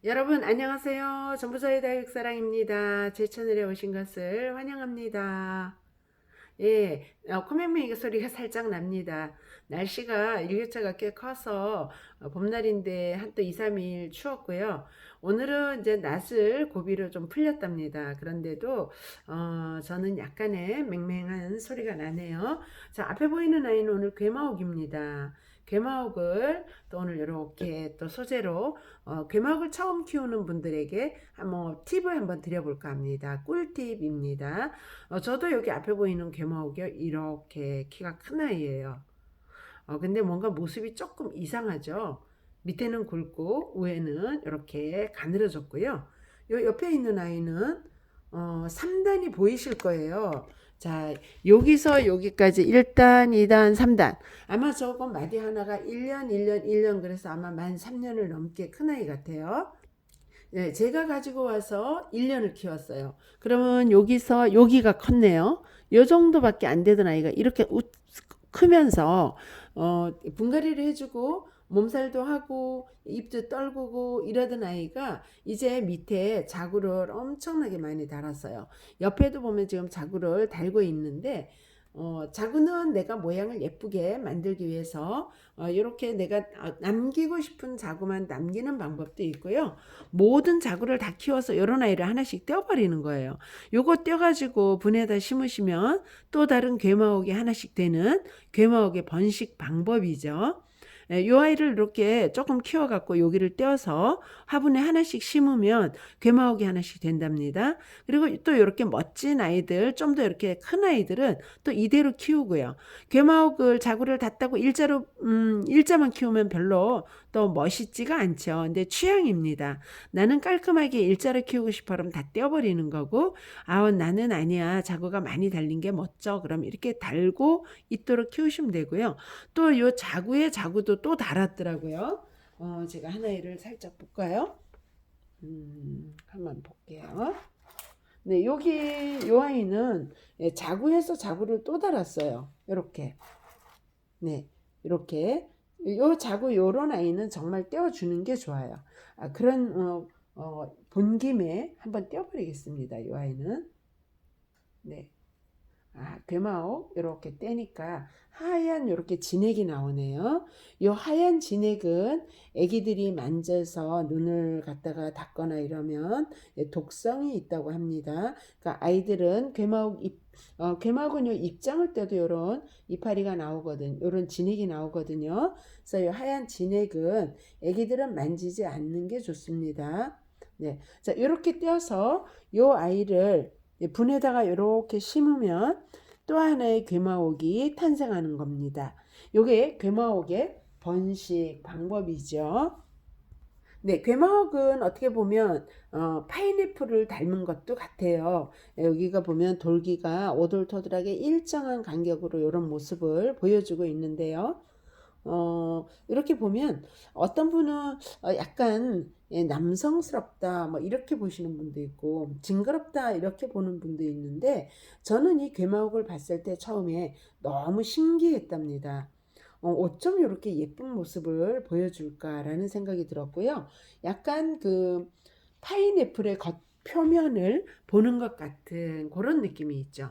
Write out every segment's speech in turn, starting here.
여러분 안녕하세요. 전부자의 다육사랑입니다. 제 채널에 오신 것을 환영합니다. 예, 코맹맹이 소리가 살짝 납니다. 날씨가 일교차가 꽤 커서 봄날인데 한 또 2, 3일 추웠고요. 오늘은 이제 낯을 고비로 좀 풀렸답니다. 그런데도 저는 약간의 맹맹한 소리가 나네요. 자, 앞에 보이는 아이는 오늘 괴마옥입니다. 괴마옥을 또 오늘 이렇게 또 소재로 괴마옥을 처음 키우는 분들에게 한번 팁을 한번 드려볼까 합니다. 꿀팁입니다. 저도 여기 앞에 보이는 괴마옥이 이렇게 키가 큰 아이예요. 근데 뭔가 모습이 조금 이상하죠. 밑에는 굵고 위에는 이렇게 가늘어졌고요. 요 옆에 있는 아이는 3단이 보이실 거예요. 자, 여기서 여기까지 1단, 2단, 3단. 아마 저거 마디 하나가 1년, 1년, 1년 그래서 아마 만 3년을 넘게 큰 아이 같아요. 네, 제가 가지고 와서 1년을 키웠어요. 그러면 여기서 여기가 컸네요. 요 정도밖에 안 되던 아이가 이렇게 크면서 분갈이를 해주고 몸살도 하고 입도 떨구고 이러던 아이가 이제 밑에 자구를 엄청나게 많이 달았어요. 옆에도 보면 지금 자구를 달고 있는데 자구는 내가 모양을 예쁘게 만들기 위해서 이렇게 내가 남기고 싶은 자구만 남기는 방법도 있고요. 모든 자구를 다 키워서 이런 아이를 하나씩 떼어버리는 거예요. 요거 떼어가지고 분에다 심으시면 또 다른 괴마옥이 하나씩 되는 괴마옥의 번식 방법이죠. 요 아이를 이렇게 조금 키워갖고 여기를 떼어서 화분에 하나씩 심으면 괴마옥이 하나씩 된답니다. 그리고 또 이렇게 멋진 아이들, 좀 더 이렇게 큰 아이들은 또 이대로 키우고요. 괴마옥을 자구를 다 따고 일자만 키우면 별로 또 멋있지가 않죠. 근데 취향입니다. 나는 깔끔하게 일자로 키우고 싶어 그럼 다 떼어버리는 거고, 나는 아니야. 자구가 많이 달린 게 멋져. 그럼 이렇게 달고 있도록 키우시면 되고요. 또 요 자구에 자구도 또 달았더라고요. 제가 하나를 살짝 볼까요? 한번 볼게요. 네, 여기 요 아이는 자구에서 자구를 또 달았어요. 이렇게. 네, 이렇게. 요 자구 요런 아이는 정말 떼어주는 게 좋아요. 그런 본 김에 한번 떼어버리겠습니다. 요 아이는. 네. 괴마옥 이렇게 떼니까 하얀 이렇게 진액이 나오네요. 이 하얀 진액은 애기들이 만져서 눈을 갖다가 닦거나 이러면 독성이 있다고 합니다. 그러니까 아이들은 괴마옥은 요 입장을 떼도 이런 이파리가 나오거든, 이런 진액이 나오거든요. 그래서 이 하얀 진액은 애기들은 만지지 않는 게 좋습니다. 네, 자 이렇게 떼어서 요 아이를 분에다가 이렇게 심으면 또 하나의 괴마옥이 탄생하는 겁니다. 요게 괴마옥의 번식 방법이죠. 네, 괴마옥은 어떻게 보면 파인애플을 닮은 것도 같아요. 여기가 보면 돌기가 오돌토돌하게 일정한 간격으로 이런 모습을 보여주고 있는데요. 이렇게 보면 어떤 분은 약간 남성스럽다 뭐 이렇게 보시는 분도 있고 징그럽다 이렇게 보는 분도 있는데, 저는 이 괴마옥을 봤을 때 처음에 너무 신기했답니다. 어쩜 이렇게 예쁜 모습을 보여줄까라는 생각이 들었고요. 약간 그 파인애플의 겉 표면을 보는 것 같은 그런 느낌이 있죠.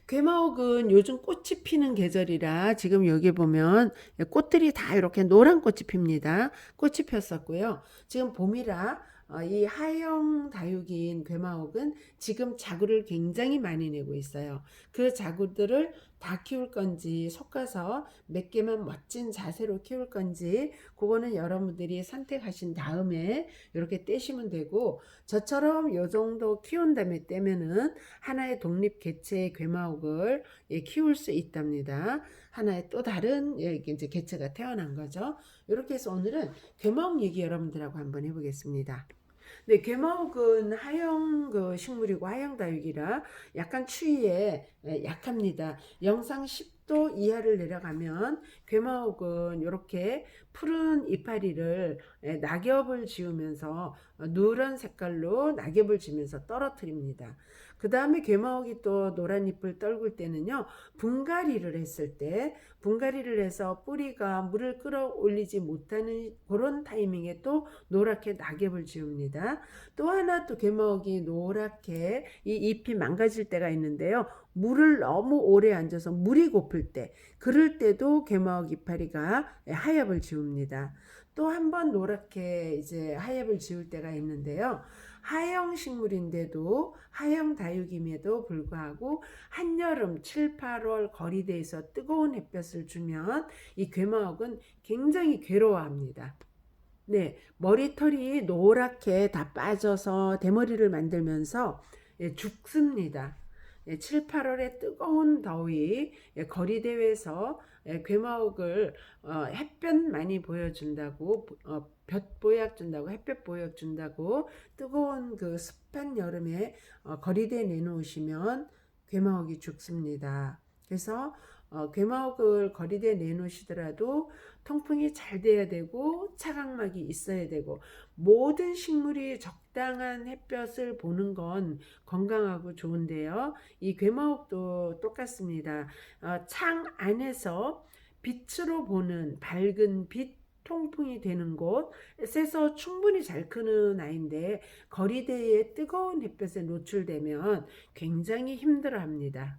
괴마옥은 요즘 꽃이 피는 계절이라 지금 여기 보면 꽃들이 다 이렇게 노란 꽃이 핍니다. 꽃이 폈었고요. 지금 봄이라 이 하영 다육인 괴마옥은 지금 자구를 굉장히 많이 내고 있어요. 그 자구들을 다 키울 건지 솎아서 몇 개만 멋진 자세로 키울 건지 그거는 여러분들이 선택하신 다음에 이렇게 떼시면 되고, 저처럼 요 정도 키운 다음에 떼면은 하나의 독립 개체의 괴마옥을 키울 수 있답니다. 하나의 또 다른 이제 개체가 태어난 거죠. 이렇게 해서 오늘은 괴마옥 얘기 여러분들하고 한번 해보겠습니다. 네, 괴마옥은 하형 식물이고 하형 다육이라 약간 추위에 약합니다. 영상 또 이하를 내려가면 괴마옥은 이렇게 푸른 이파리를 낙엽을 지으면서 누런 색깔로 낙엽을 지면서 떨어뜨립니다. 그 다음에 괴마옥이 또 노란 잎을 떨굴 때는요, 분갈이를 했을 때, 분갈이를 해서 뿌리가 물을 끌어올리지 못하는 그런 타이밍에 또 노랗게 낙엽을 지웁니다. 또 하나 또 괴마옥이 노랗게 이 잎이 망가질 때가 있는데요. 물을 너무 오래 앉아서 물이 고플 때, 그럴 때도 괴마옥 이파리가 하엽을 지웁니다. 또 한 번 노랗게 이제 하엽을 지울 때가 있는데요. 하형 식물인데도 하형 다육임에도 불구하고 한여름 7, 8월 거리대에서 뜨거운 햇볕을 주면 이 괴마옥은 굉장히 괴로워합니다. 네, 머리털이 노랗게 다 빠져서 대머리를 만들면서 죽습니다. 7, 8월의 뜨거운 더위, 거리대회에서 괴마옥을 햇볕 많이 보여준다고, 볕보약 준다고, 햇볕 보약 준다고 뜨거운 그 습한 여름에 거리대에 내놓으시면 괴마옥이 죽습니다. 그래서 괴마옥을 거리대에 내놓으시더라도 통풍이 잘 돼야 되고 차각막이 있어야 되고, 모든 식물이 적당한 햇볕을 보는 건 건강하고 좋은데요. 이 괴마옥도 똑같습니다. 창 안에서 빛으로 보는 밝은 빛, 통풍이 되는 곳에서 충분히 잘 크는 아이인데 거리대에 뜨거운 햇볕에 노출되면 굉장히 힘들어합니다.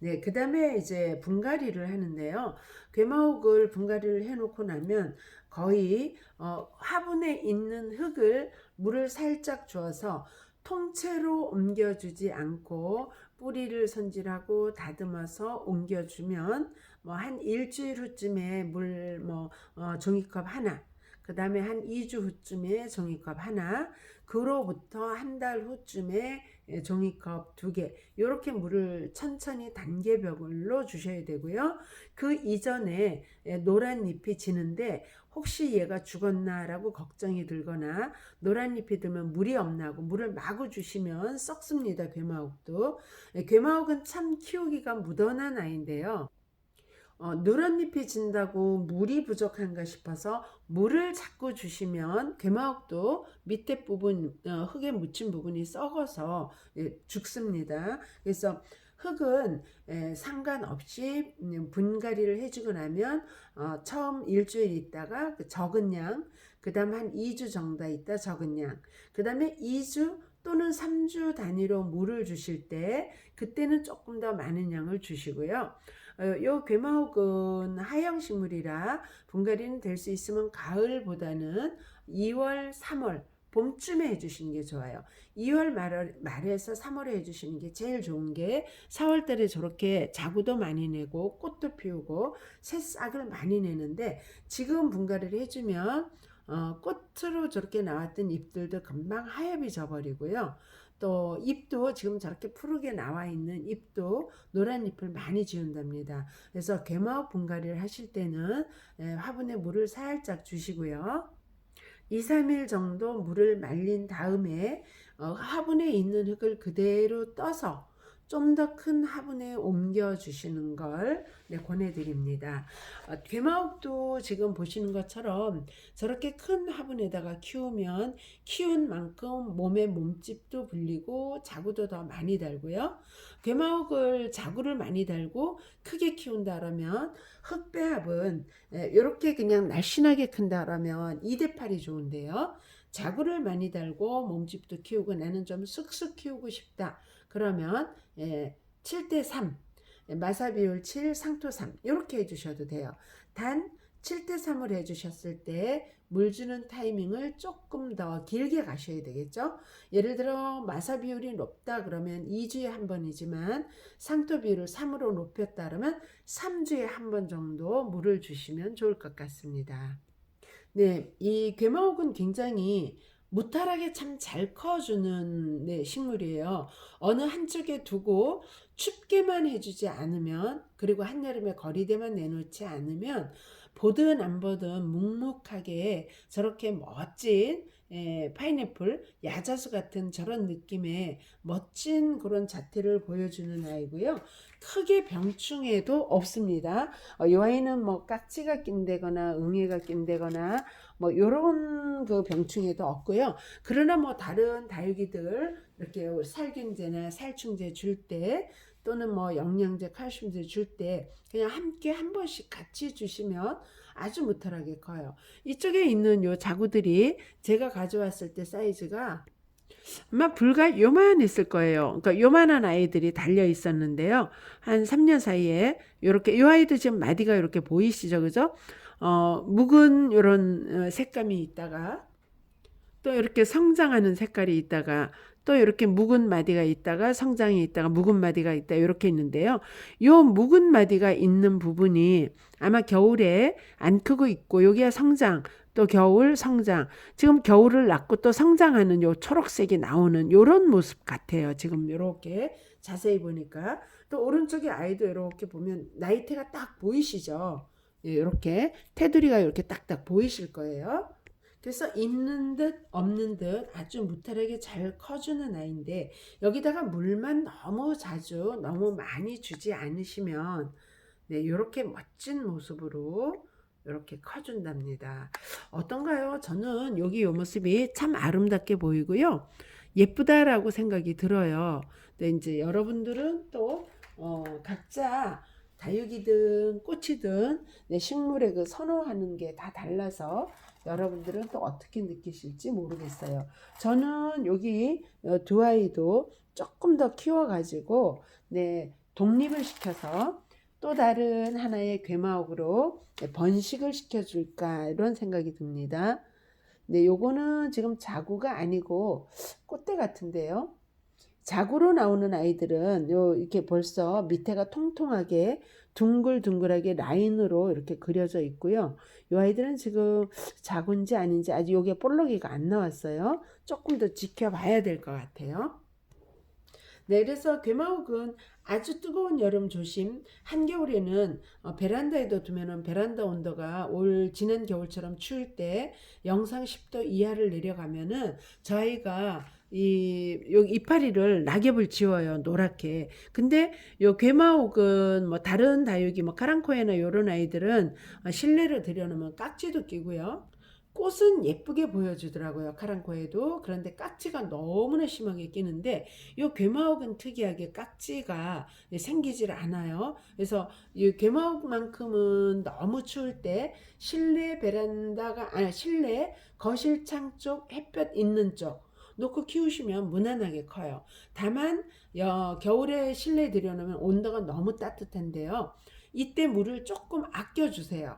네, 그 다음에 이제 분갈이를 하는데요. 괴마옥을 분갈이를 해놓고 나면 거의 화분에 있는 흙을 물을 살짝 주어서 통째로 옮겨주지 않고 뿌리를 손질하고 다듬어서 옮겨주면 뭐 한 일주일 후쯤에 물 종이컵 하나, 그 다음에 한 2주 후쯤에 종이컵 하나, 그로부터 한 달 후쯤에 종이컵 2개, 이렇게 물을 천천히 단계별로 주셔야 되고요. 그 이전에 노란 잎이 지는데 혹시 얘가 죽었나 라고 걱정이 들거나 노란 잎이 들면 물이 없나 하고 물을 마구 주시면 썩습니다. 괴마옥도. 괴마옥은 참 키우기가 무던한 아이인데요. 누런 잎이 진다고 물이 부족한가 싶어서 물을 자꾸 주시면 괴마옥도 밑에 부분, 흙에 묻힌 부분이 썩어서 죽습니다. 그래서 흙은 상관없이 분갈이를 해주고 나면 처음 일주일 있다가 적은 양, 그 다음 한 2주 정도 있다 적은 양, 그 다음에 2주 또는 3주 단위로 물을 주실 때 그때는 조금 더 많은 양을 주시고요. 요 괴마옥은 하형 식물이라 분갈이는 될 수 있으면 가을보다는 2월, 3월 봄쯤에 해주시는 게 좋아요. 2월 말에서 3월에 해주시는 게 제일 좋은 게 4월 달에 저렇게 자구도 많이 내고 꽃도 피우고 새싹을 많이 내는데 지금 분갈이를 해주면 꽃으로 저렇게 나왔던 잎들도 금방 하엽이 져버리고요. 또 잎도 지금 저렇게 푸르게 나와 있는 잎도 노란 잎을 많이 지운답니다. 그래서 괴마옥 분갈이를 하실 때는 화분에 물을 살짝 주시고요. 2, 3일 정도 물을 말린 다음에 화분에 있는 흙을 그대로 떠서 좀 더 큰 화분에 옮겨 주시는 걸 권해드립니다. 괴마옥도 지금 보시는 것처럼 저렇게 큰 화분에다가 키우면 키운 만큼 몸에 몸집도 불리고 자구도 더 많이 달고요. 괴마옥을 자구를 많이 달고 크게 키운다 그러면 흙배합은 이렇게 그냥 날씬하게 큰다 그러면 2대8이 좋은데요. 자구를 많이 달고 몸집도 키우고 나는 좀 쑥쑥 키우고 싶다 그러면 7대3, 마사비율 7, 상토 3 이렇게 해주셔도 돼요. 단 7대3을 해주셨을 때 물 주는 타이밍을 조금 더 길게 가셔야 되겠죠. 예를 들어 마사 비율이 높다 그러면 2주에 한 번이지만 상토 비율을 3으로 높였다 그러면 3주에 한 번 정도 물을 주시면 좋을 것 같습니다. 네, 이 괴마옥은 굉장히 무탈하게 참 잘 커주는 식물이에요. 어느 한쪽에 두고 춥게만 해주지 않으면, 그리고 한여름에 거리대만 내놓지 않으면 보든 안 보든 묵묵하게 저렇게 멋진 파인애플 야자수 같은 저런 느낌의 멋진 그런 자태를 보여주는 아이고요. 크게 병충해도 없습니다. 이 아이는 뭐 깍지가 낀다거나 응애가 낀다거나 뭐 요런 그 병충해도 없고요. 그러나 뭐 다른 다육이들 이렇게 살균제나 살충제 줄 때 또는 뭐 영양제 칼슘제 줄 때 그냥 함께 한 번씩 같이 주시면 아주 무탈하게 커요. 이쪽에 있는 요 자구들이 제가 가져왔을 때 사이즈가 아마 불과 요만했을 거예요. 그러니까 요만한 아이들이 달려 있었는데요. 한 3년 사이에 요렇게 요 아이도 지금 마디가 이렇게 보이시죠, 그죠? 묵은 요런 색감이 있다가 또 이렇게 성장하는 색깔이 있다가 또 이렇게 묵은 마디가 있다가 성장이 있다가 묵은 마디가 있다 이렇게 있는데요. 요 묵은 마디가 있는 부분이 아마 겨울에 안 크고 있고 여기가 성장 또 겨울 성장 지금 겨울을 낳고 또 성장하는 요 초록색이 나오는 요런 모습 같아요. 지금 요렇게 자세히 보니까 또 오른쪽에 아이도 이렇게 보면 나이테가 딱 보이시죠? 이렇게 테두리가 이렇게 딱딱 보이실 거예요. 그래서 있는 듯 없는 듯 아주 무탈하게 잘 커주는 아이인데 여기다가 물만 너무 자주 너무 많이 주지 않으시면 네, 이렇게 멋진 모습으로 이렇게 커준답니다. 어떤가요? 저는 여기 이 모습이 참 아름답게 보이고요. 예쁘다라고 생각이 들어요. 근데 이제 여러분들은 또 각자 다육이든 꽃이든 네, 식물에 그 선호하는 게 다 달라서 여러분들은 또 어떻게 느끼실지 모르겠어요. 저는 여기 두 아이도 조금 더 키워가지고 네, 독립을 시켜서 또 다른 하나의 괴마옥으로 번식을 시켜줄까 이런 생각이 듭니다. 네, 요거는 지금 자구가 아니고 꽃대 같은데요. 자구로 나오는 아이들은 요 이렇게 벌써 밑에가 통통하게 둥글둥글하게 라인으로 이렇게 그려져 있고요. 이 아이들은 지금 자구인지 아닌지 아직 요게 볼록이가 안 나왔어요. 조금 더 지켜봐야 될 것 같아요. 네, 그래서 괴마옥은 아주 뜨거운 여름 조심. 한겨울에는 베란다에도 두면은 베란다 온도가 올 지난 겨울처럼 추울 때 영상 10도 이하를 내려가면은 저희가 요 이파리를 낙엽을 지워요 노랗게. 근데 요 괴마옥은 뭐 다른 다육이 뭐 카랑코에나 요런 아이들은 실내로 들여놓으면 깍지도 끼고요. 꽃은 예쁘게 보여주더라고요. 카랑코에도. 그런데 깍지가 너무나 심하게 끼는데 이 괴마옥은 특이하게 깍지가 생기질 않아요. 그래서 이 괴마옥만큼은 너무 추울 때 실내 베란다가 아니 실내 거실 창 쪽 햇볕 있는 쪽 놓고 키우시면 무난하게 커요. 다만 겨울에 실내에 들여놓으면 온도가 너무 따뜻한데요. 이때 물을 조금 아껴 주세요.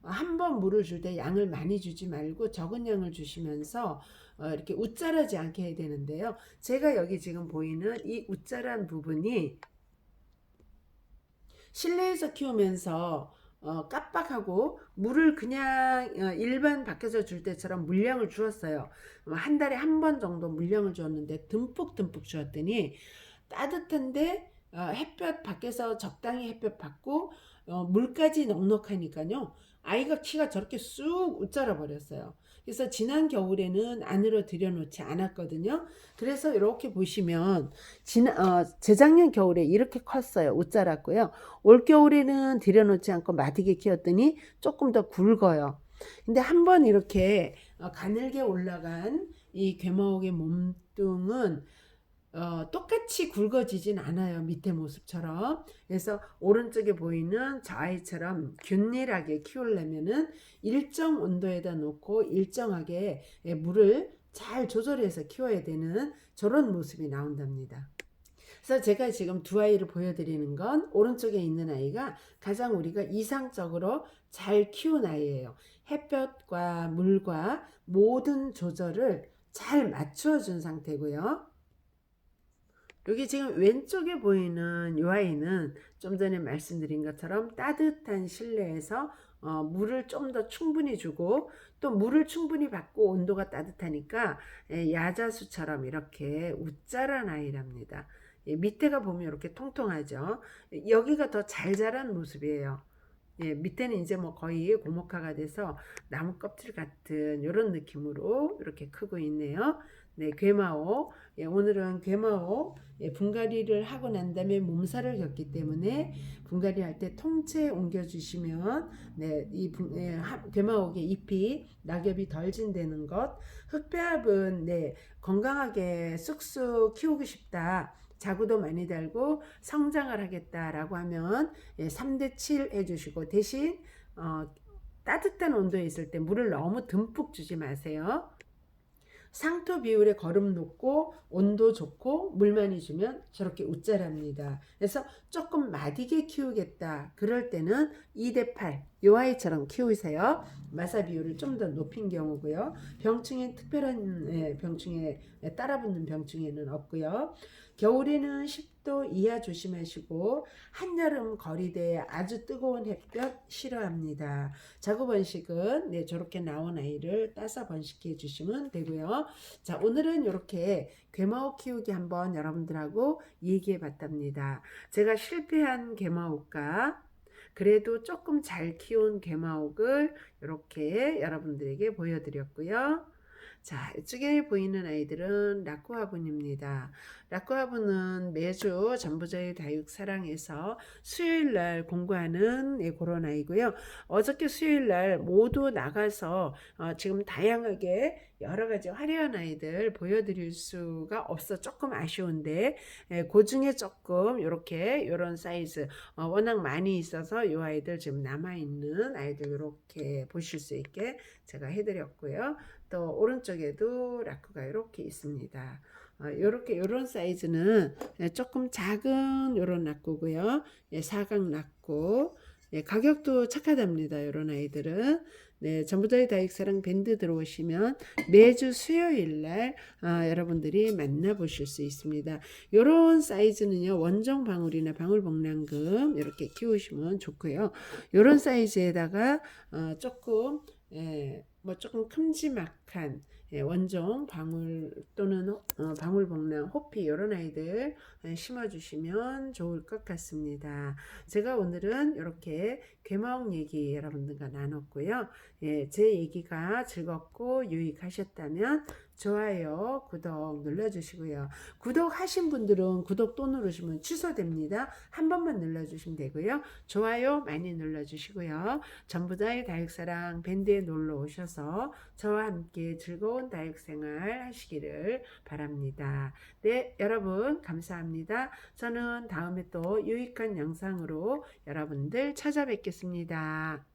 한 번 물을 줄 때 양을 많이 주지 말고 적은 양을 주시면서 이렇게 웃자라지 않게 해야 되는데요. 제가 여기 지금 보이는 이 웃자란 부분이 실내에서 키우면서 깜빡하고 물을 그냥 일반 밖에서 줄 때처럼 물량을 주었어요. 한 달에 한 번 정도 물량을 주었는데 듬뿍 주었더니 따뜻한데 햇볕 밖에서 적당히 햇볕 받고 물까지 넉넉하니까요. 아이가 키가 저렇게 쑥 웃자라 버렸어요. 그래서 지난 겨울에는 안으로 들여놓지 않았거든요. 그래서 이렇게 보시면 재작년 겨울에 이렇게 컸어요. 웃자랐고요. 올 겨울에는 들여놓지 않고 마디게 키웠더니 조금 더 굵어요. 근데 한번 이렇게 가늘게 올라간 이 괴마옥의 몸뚱은 똑같이 굵어지진 않아요. 밑에 모습처럼. 그래서 오른쪽에 보이는 저 아이처럼 균일하게 키우려면은 일정 온도에다 놓고 일정하게 물을 잘 조절해서 키워야 되는 저런 모습이 나온답니다. 그래서 제가 지금 두 아이를 보여드리는 건 오른쪽에 있는 아이가 가장 우리가 이상적으로 잘 키운 아이예요. 햇볕과 물과 모든 조절을 잘 맞추어 준 상태고요. 여기 지금 왼쪽에 보이는 이 아이는 좀 전에 말씀드린 것처럼 따뜻한 실내에서 물을 좀 더 충분히 주고 또 물을 충분히 받고 온도가 따뜻하니까 야자수처럼 이렇게 웃자란 아이랍니다. 밑에가 보면 이렇게 통통하죠. 여기가 더 잘 자란 모습이에요. 예, 밑에는 이제 뭐 거의 고목화가 돼서 나무 껍질 같은 이런 느낌으로 이렇게 크고 있네요. 네, 괴마호. 예, 오늘은 괴마호 분갈이를 하고 난 다음에 몸살을 겪기 때문에 분갈이 할 때 통째 옮겨주시면 네, 괴마호의 잎이 낙엽이 덜 진되는 것. 흙배합은 네, 건강하게 쑥쑥 키우고 싶다. 자구도 많이 달고 성장을 하겠다라고 하면 3대 7 해주시고 대신 따뜻한 온도에 있을 때 물을 너무 듬뿍 주지 마세요. 상토 비율에 거름 높고 온도 좋고 물 많이 주면 저렇게 웃자랍니다. 그래서 조금 마디게 키우겠다. 그럴 때는 2대 8 요 아이처럼 키우세요. 마사 비율을 좀 더 높인 경우고요. 병충해 특별한 병충해 따라붙는 병충해는 없고요. 겨울에는 10도 이하 조심하시고 한여름 거리대에 아주 뜨거운 햇볕 싫어합니다. 자구 번식은 네, 저렇게 나온 아이를 따서 번식해 주시면 되고요. 자, 오늘은 이렇게 괴마호 키우기 한번 여러분들하고 얘기해 봤답니다. 제가 실패한 괴마호과 그래도 조금 잘 키운 괴마옥을 이렇게 여러분들에게 보여드렸고요. 자, 이쪽에 보이는 아이들은 라쿠화분입니다. 라쿠화분은 매주 전부자의 다육 사랑에서 수요일 날 공부하는 그런 아이고요. 어저께 수요일 날 모두 나가서 지금 다양하게 여러 가지 화려한 아이들 보여드릴 수가 없어 조금 아쉬운데 그 중에 조금 이렇게 이런 사이즈 워낙 많이 있어서 이 아이들 지금 남아있는 아이들 이렇게 보실 수 있게 제가 해드렸고요. 또 오른쪽에도 라크가 이렇게 있습니다. 이렇게 이런 사이즈는 조금 작은 이런 라크고요. 사각 라크. 가격도 착하답니다. 이런 아이들은. 네, 전부자의 다육사랑 밴드 들어오시면 매주 수요일 날 여러분들이 만나보실 수 있습니다. 이런 사이즈는요, 원종 방울이나 방울복랑금 이렇게 키우시면 좋고요. 이런 사이즈에다가 조금 뭐 조금 큼지막한 원종 방울 또는 방울복랑 호피 이런 아이들 심어주시면 좋을 것 같습니다. 제가 오늘은 이렇게 괴마옥 얘기 여러분들과 나눴고요. 제 얘기가 즐겁고 유익하셨다면 좋아요, 구독 눌러주시고요. 구독하신 분들은 구독 또 누르시면 취소됩니다. 한 번만 눌러주시면 되고요. 좋아요 많이 눌러주시고요. 전부자의 다육사랑 밴드에 놀러 오셔서 저와 함께 즐거운 다육생활 하시기를 바랍니다. 네, 여러분 감사합니다. 저는 다음에 또 유익한 영상으로 여러분들 찾아뵙겠습니다.